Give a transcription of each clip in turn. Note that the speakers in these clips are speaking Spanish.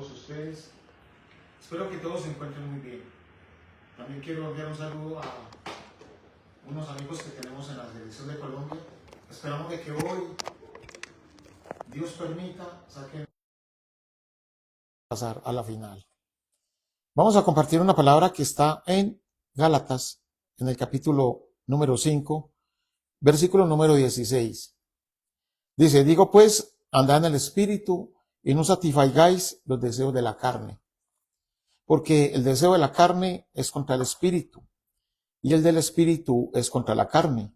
todos ustedes. Espero que todos se encuentren muy bien. También quiero enviar un saludo a unos amigos que tenemos en la selección de Colombia. Esperamos de que hoy Dios permita saquen pasar a la final. Vamos a compartir una palabra que está en Gálatas, en el capítulo número 5, versículo número 16. Dice, digo pues, andad en el Espíritu y no satisfagáis los deseos de la carne. Porque el deseo de la carne es contra el Espíritu, y el del Espíritu es contra la carne.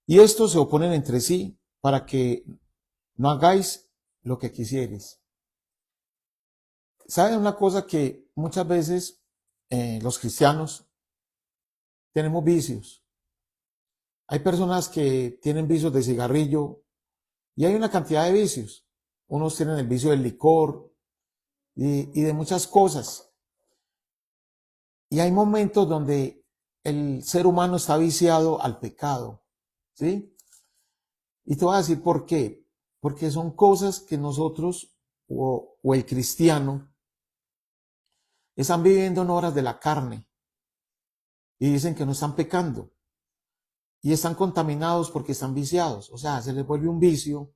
Y estos se oponen entre sí para que no hagáis lo que quisieres. ¿Saben una cosa? Que muchas veces los cristianos tenemos vicios. Hay personas que tienen vicios de cigarrillo y hay una cantidad de vicios. Unos tienen el vicio del licor y de muchas cosas. Y hay momentos donde el ser humano está viciado al pecado, ¿sí? Y te voy a decir por qué. Porque son cosas que nosotros o el cristiano están viviendo en horas de la carne y dicen que no están pecando y están contaminados porque están viciados. O sea, se les vuelve un vicio.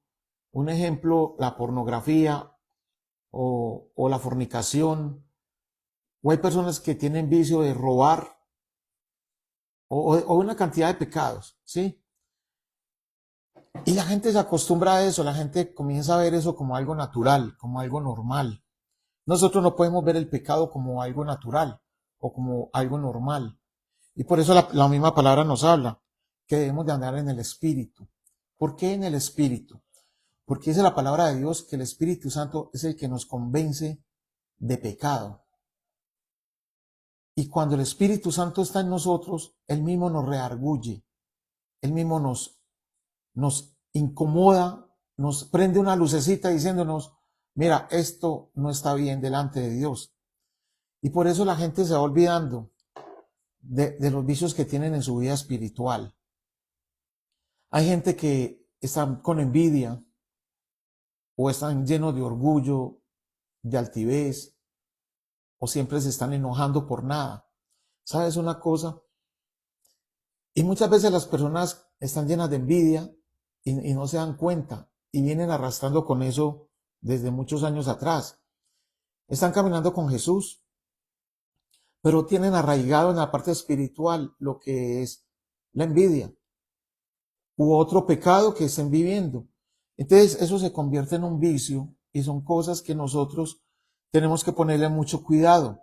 Un ejemplo, la pornografía o la fornicación. O hay personas que tienen vicio de robar o una cantidad de pecados, ¿sí? Y la gente se acostumbra a eso, la gente comienza a ver eso como algo natural, como algo normal. Nosotros no podemos ver el pecado como algo natural o como algo normal. Y por eso la misma palabra nos habla que debemos de andar en el Espíritu. ¿Por qué en el Espíritu? Porque dice la palabra de Dios que el Espíritu Santo es el que nos convence de pecado. Y cuando el Espíritu Santo está en nosotros, Él mismo nos redarguye, Él mismo nos incomoda, nos prende una lucecita diciéndonos, mira, esto no está bien delante de Dios. Y por eso la gente se va olvidando de los vicios que tienen en su vida espiritual. Hay gente que está con envidia o están llenos de orgullo, de altivez, o siempre se están enojando por nada. ¿Sabes una cosa? Y muchas veces las personas están llenas de envidia y no se dan cuenta y vienen arrastrando con eso desde muchos años atrás. Están caminando con Jesús, pero tienen arraigado en la parte espiritual lo que es la envidia u otro pecado que estén viviendo. Entonces eso se convierte en un vicio y son cosas que nosotros tenemos que ponerle mucho cuidado.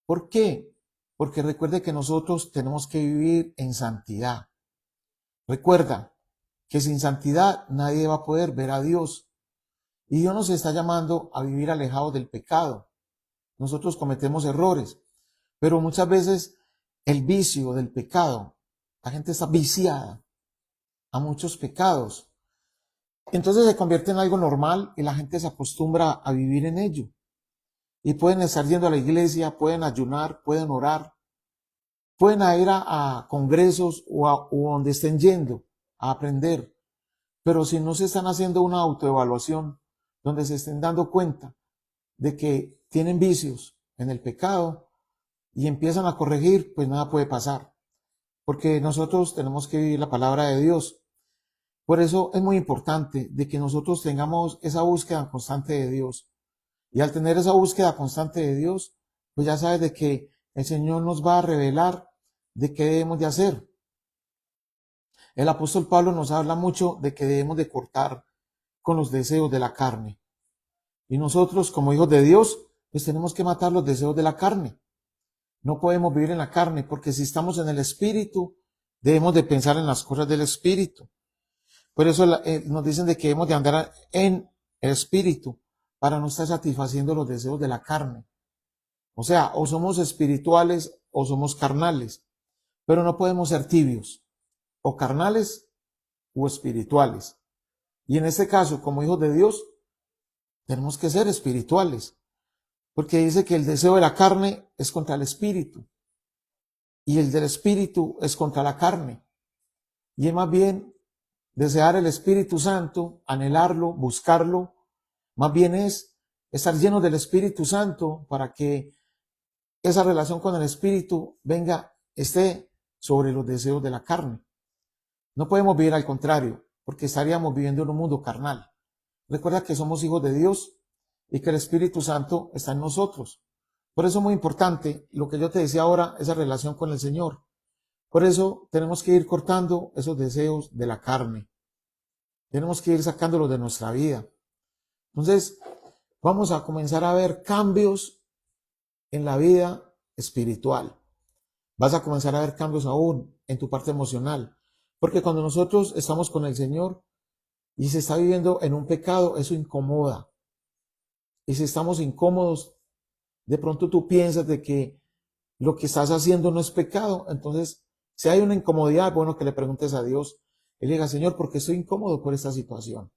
¿Por qué? Porque recuerde que nosotros tenemos que vivir en santidad. Recuerda que sin santidad nadie va a poder ver a Dios. Y Dios nos está llamando a vivir alejados del pecado. Nosotros cometemos errores, pero muchas veces el vicio del pecado, la gente está viciada a muchos pecados. Entonces se convierte en algo normal y la gente se acostumbra a vivir en ello. Y pueden estar yendo a la iglesia, pueden ayunar, pueden orar, pueden ir a congresos o donde estén yendo a aprender. Pero si no se están haciendo una autoevaluación donde se estén dando cuenta de que tienen vicios en el pecado y empiezan a corregir, pues nada puede pasar. Porque nosotros tenemos que vivir la palabra de Dios. Por eso es muy importante de que nosotros tengamos esa búsqueda constante de Dios. Y al tener esa búsqueda constante de Dios, pues ya sabes de que el Señor nos va a revelar de qué debemos de hacer. El apóstol Pablo nos habla mucho de que debemos de cortar con los deseos de la carne. Y nosotros, como hijos de Dios, pues tenemos que matar los deseos de la carne. No podemos vivir en la carne, porque si estamos en el Espíritu, debemos de pensar en las cosas del Espíritu. Por eso nos dicen de que debemos de andar en el Espíritu, para no estar satisfaciendo los deseos de la carne. O sea, o somos espirituales o somos carnales, pero no podemos ser tibios, o carnales o espirituales. Y en este caso, como hijos de Dios, tenemos que ser espirituales, porque dice que el deseo de la carne es contra el espíritu, y el del espíritu es contra la carne. Y es más bien desear el Espíritu Santo, anhelarlo, buscarlo, más bien es estar llenos del Espíritu Santo para que esa relación con el Espíritu esté sobre los deseos de la carne. No podemos vivir al contrario, porque estaríamos viviendo en un mundo carnal. Recuerda que somos hijos de Dios y que el Espíritu Santo está en nosotros. Por eso es muy importante lo que yo te decía ahora, esa relación con el Señor. Por eso tenemos que ir cortando esos deseos de la carne. Tenemos que ir sacándolos de nuestra vida. Entonces, vamos a comenzar a ver cambios en la vida espiritual. Vas a comenzar a ver cambios aún en tu parte emocional. Porque cuando nosotros estamos con el Señor y se está viviendo en un pecado, eso incomoda. Y si estamos incómodos, de pronto tú piensas de que lo que estás haciendo no es pecado. Entonces, si hay una incomodidad, bueno, que le preguntes a Dios. Y le diga, Señor, ¿por qué estoy incómodo por esta situación?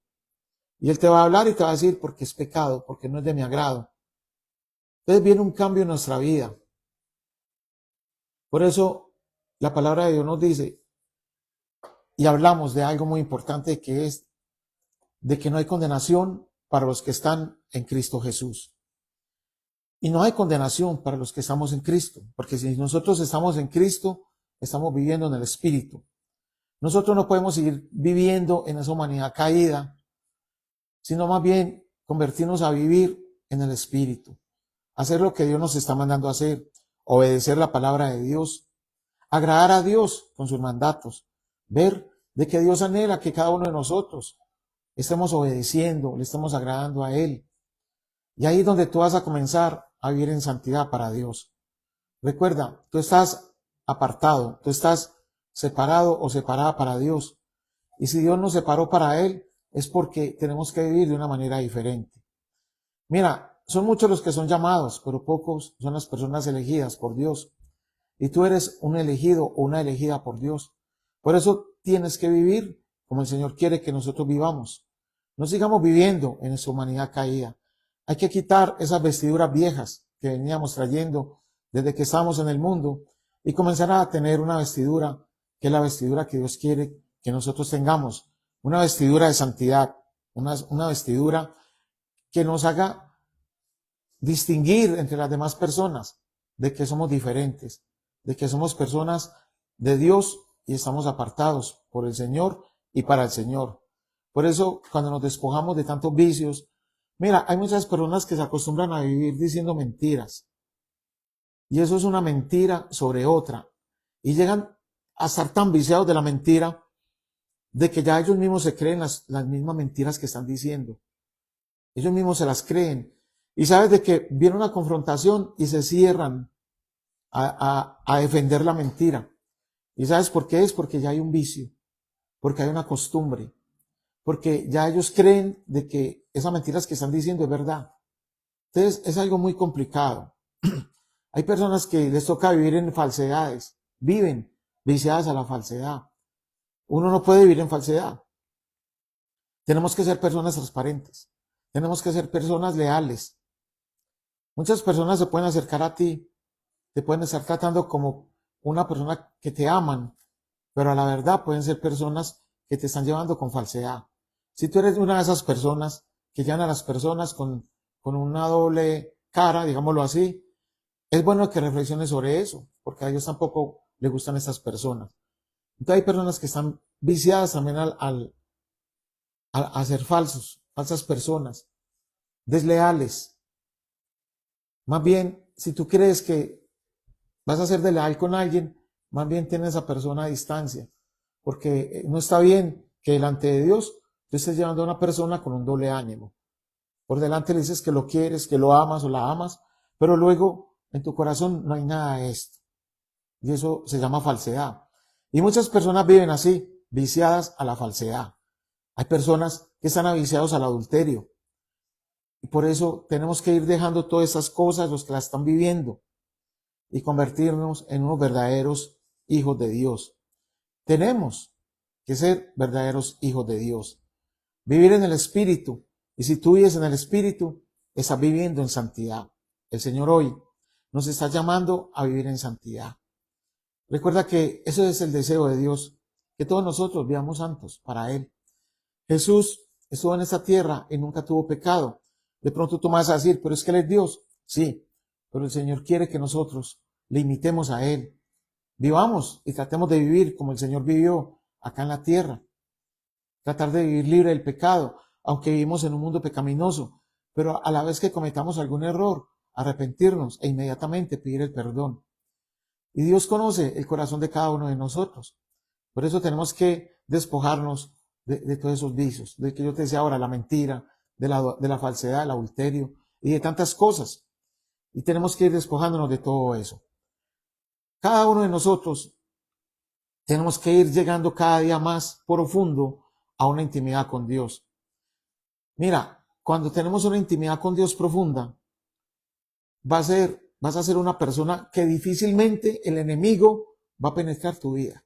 Y Él te va a hablar y te va a decir, porque es pecado, porque no es de mi agrado. Entonces viene un cambio en nuestra vida. Por eso la palabra de Dios nos dice, y hablamos de algo muy importante que es de que no hay condenación para los que están en Cristo Jesús. Y no hay condenación para los que estamos en Cristo, porque si nosotros estamos en Cristo, estamos viviendo en el Espíritu. Nosotros no podemos seguir viviendo en esa humanidad caída, sino más bien convertirnos a vivir en el Espíritu, hacer lo que Dios nos está mandando a hacer, obedecer la palabra de Dios, agradar a Dios con sus mandatos, ver de que Dios anhela que cada uno de nosotros estemos obedeciendo, le estemos agradando a Él. Y ahí es donde tú vas a comenzar a vivir en santidad para Dios. Recuerda, tú estás apartado, tú estás separado o separada para Dios. Y si Dios nos separó para Él, es porque tenemos que vivir de una manera diferente. Mira, son muchos los que son llamados, pero pocos son las personas elegidas por Dios. Y tú eres un elegido o una elegida por Dios. Por eso tienes que vivir como el Señor quiere que nosotros vivamos. No sigamos viviendo en esa humanidad caída. Hay que quitar esas vestiduras viejas que veníamos trayendo desde que estamos en el mundo y comenzar a tener una vestidura que es la vestidura que Dios quiere que nosotros tengamos. Una vestidura de santidad, una vestidura que nos haga distinguir entre las demás personas de que somos diferentes, de que somos personas de Dios y estamos apartados por el Señor y para el Señor. Por eso, cuando nos despojamos de tantos vicios, mira, hay muchas personas que se acostumbran a vivir diciendo mentiras. Y eso es una mentira sobre otra. Y llegan a estar tan viciados de la mentira de que ya ellos mismos se creen las mismas mentiras que están diciendo. Ellos mismos se las creen. Y sabes de que viene una confrontación y se cierran a defender la mentira. ¿Y sabes por qué es? Porque ya hay un vicio, porque hay una costumbre, porque ya ellos creen de que esas mentiras que están diciendo es verdad. Entonces es algo muy complicado. Hay personas que les toca vivir en falsedades, viven viciadas a la falsedad. Uno no puede vivir en falsedad. Tenemos que ser personas transparentes, tenemos que ser personas leales. Muchas personas se pueden acercar a ti, te pueden estar tratando como una persona que te aman, pero a la verdad pueden ser personas que te están llevando con falsedad. Si tú eres una de esas personas que llevan a las personas con una doble cara, digámoslo así, es bueno que reflexiones sobre eso, porque a ellos tampoco les gustan estas personas. Entonces hay personas que están viciadas también a ser falsas personas, desleales. Más bien, si tú crees que vas a ser desleal con alguien, más bien ten a esa persona a distancia, porque no está bien que delante de Dios tú estés llevando a una persona con un doble ánimo. Por delante le dices que lo quieres, que lo amas o la amas, pero luego en tu corazón no hay nada de esto. Y eso se llama falsedad. Y muchas personas viven así, viciadas a la falsedad. Hay personas que están viciados al adulterio. Y por eso tenemos que ir dejando todas esas cosas, los que las están viviendo, y convertirnos en unos verdaderos hijos de Dios. Tenemos que ser verdaderos hijos de Dios. Vivir en el Espíritu. Y si tú vives en el Espíritu, estás viviendo en santidad. El Señor hoy nos está llamando a vivir en santidad. Recuerda que ese es el deseo de Dios, que todos nosotros vivamos santos para Él. Jesús estuvo en esta tierra y nunca tuvo pecado. De pronto tú me vas a decir, pero es que Él es Dios. Sí, pero el Señor quiere que nosotros le imitemos a Él. Vivamos y tratemos de vivir como el Señor vivió acá en la tierra. Tratar de vivir libre del pecado, aunque vivimos en un mundo pecaminoso, pero a la vez que cometamos algún error, arrepentirnos e inmediatamente pedir el perdón. Y Dios conoce el corazón de cada uno de nosotros. Por eso tenemos que despojarnos de todos esos vicios, de que yo te decía ahora, la mentira, de la falsedad, el adulterio y de tantas cosas. Y tenemos que ir despojándonos de todo eso. Cada uno de nosotros tenemos que ir llegando cada día más profundo a una intimidad con Dios. Mira, cuando tenemos una intimidad con Dios profunda, vas a ser una persona que difícilmente el enemigo va a penetrar tu vida.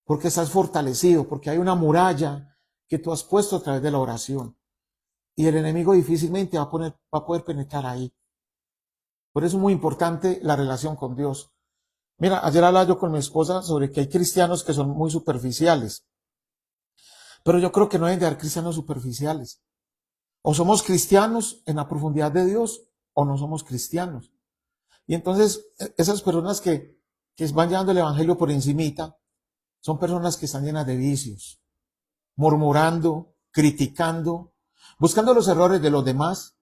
Porque estás fortalecido, porque hay una muralla que tú has puesto a través de la oración. Y el enemigo difícilmente va a poder penetrar ahí. Por eso es muy importante la relación con Dios. Mira, ayer hablaba yo con mi esposa sobre que hay cristianos que son muy superficiales. Pero yo creo que no deben de haber cristianos superficiales. O somos cristianos en la profundidad de Dios, o no somos cristianos. Y entonces, esas personas que van llevando el evangelio por encimita, son personas que están llenas de vicios, murmurando, criticando, buscando los errores de los demás,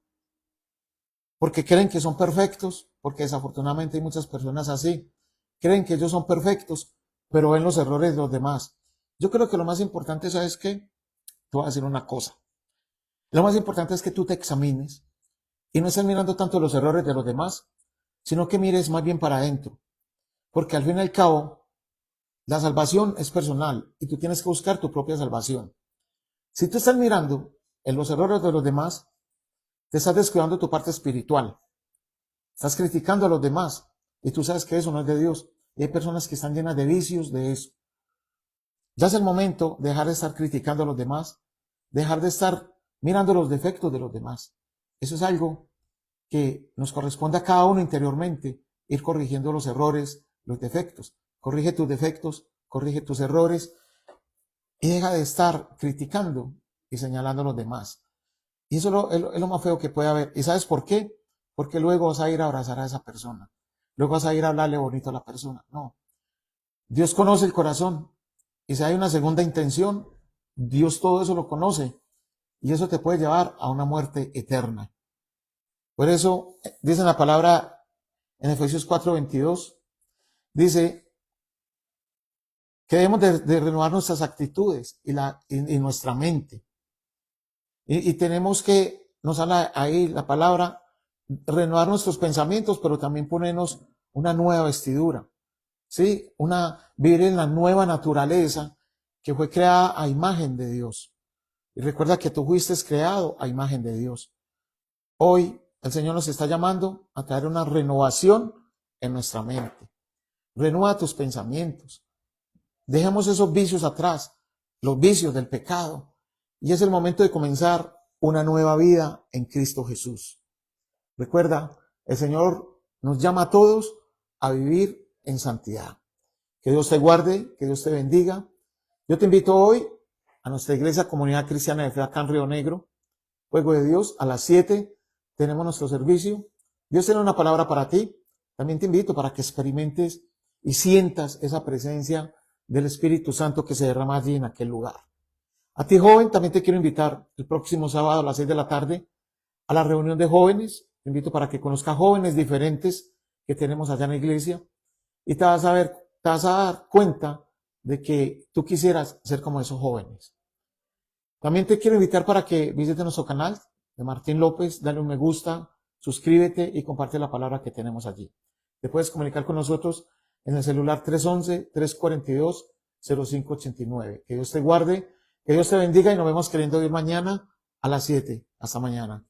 porque creen que son perfectos, porque desafortunadamente hay muchas personas así, creen que ellos son perfectos, pero ven los errores de los demás. Yo creo que lo más importante, ¿sabes qué? Te voy a decir una cosa. Lo más importante es que tú te examines y no estés mirando tanto los errores de los demás, sino que mires más bien para adentro. Porque al fin y al cabo, la salvación es personal y tú tienes que buscar tu propia salvación. Si tú estás mirando en los errores de los demás, te estás descuidando tu parte espiritual. Estás criticando a los demás y tú sabes que eso no es de Dios. Y hay personas que están llenas de vicios de eso. Ya es el momento de dejar de estar criticando a los demás, dejar de estar mirando los defectos de los demás. Eso es algo que nos corresponde a cada uno interiormente, ir corrigiendo los errores, los defectos. Corrige tus defectos, corrige tus errores y deja de estar criticando y señalando a los demás. Y eso es lo más feo que puede haber. ¿Y sabes por qué? Porque luego vas a ir a abrazar a esa persona. Luego vas a ir a hablarle bonito a la persona. No. Dios conoce el corazón. Y si hay una segunda intención, Dios todo eso lo conoce. Y eso te puede llevar a una muerte eterna. Por eso dice la palabra en Efesios 4:22, dice que debemos de renovar nuestras actitudes y nuestra mente. Y tenemos que, nos habla ahí la palabra, renovar nuestros pensamientos, pero también ponernos una nueva vestidura. ¿Sí? Vivir en la nueva naturaleza que fue creada a imagen de Dios. Y recuerda que tú fuiste creado a imagen de Dios. Hoy el Señor nos está llamando a traer una renovación en nuestra mente. Renueva tus pensamientos. Dejemos esos vicios atrás, los vicios del pecado. Y es el momento de comenzar una nueva vida en Cristo Jesús. Recuerda, el Señor nos llama a todos a vivir en santidad. Que Dios te guarde, que Dios te bendiga. Yo te invito hoy a nuestra iglesia Comunidad Cristiana de Fe acá en Río Negro. Fuego de Dios, a las 7 tenemos nuestro servicio. Dios tiene una palabra para ti. También te invito para que experimentes y sientas esa presencia del Espíritu Santo que se derrama allí en aquel lugar. A ti, joven, también te quiero invitar el próximo sábado a las 6 de la tarde a la reunión de jóvenes. Te invito para que conozcas jóvenes diferentes que tenemos allá en la iglesia y te vas a dar cuenta de que tú quisieras ser como esos jóvenes. También te quiero invitar para que visites nuestro canal de Martín López, dale un me gusta, suscríbete y comparte la palabra que tenemos allí. Te puedes comunicar con nosotros en el celular 311-342-0589. Que Dios te guarde, que Dios te bendiga y nos vemos queriendo ir mañana a las 7. Hasta mañana.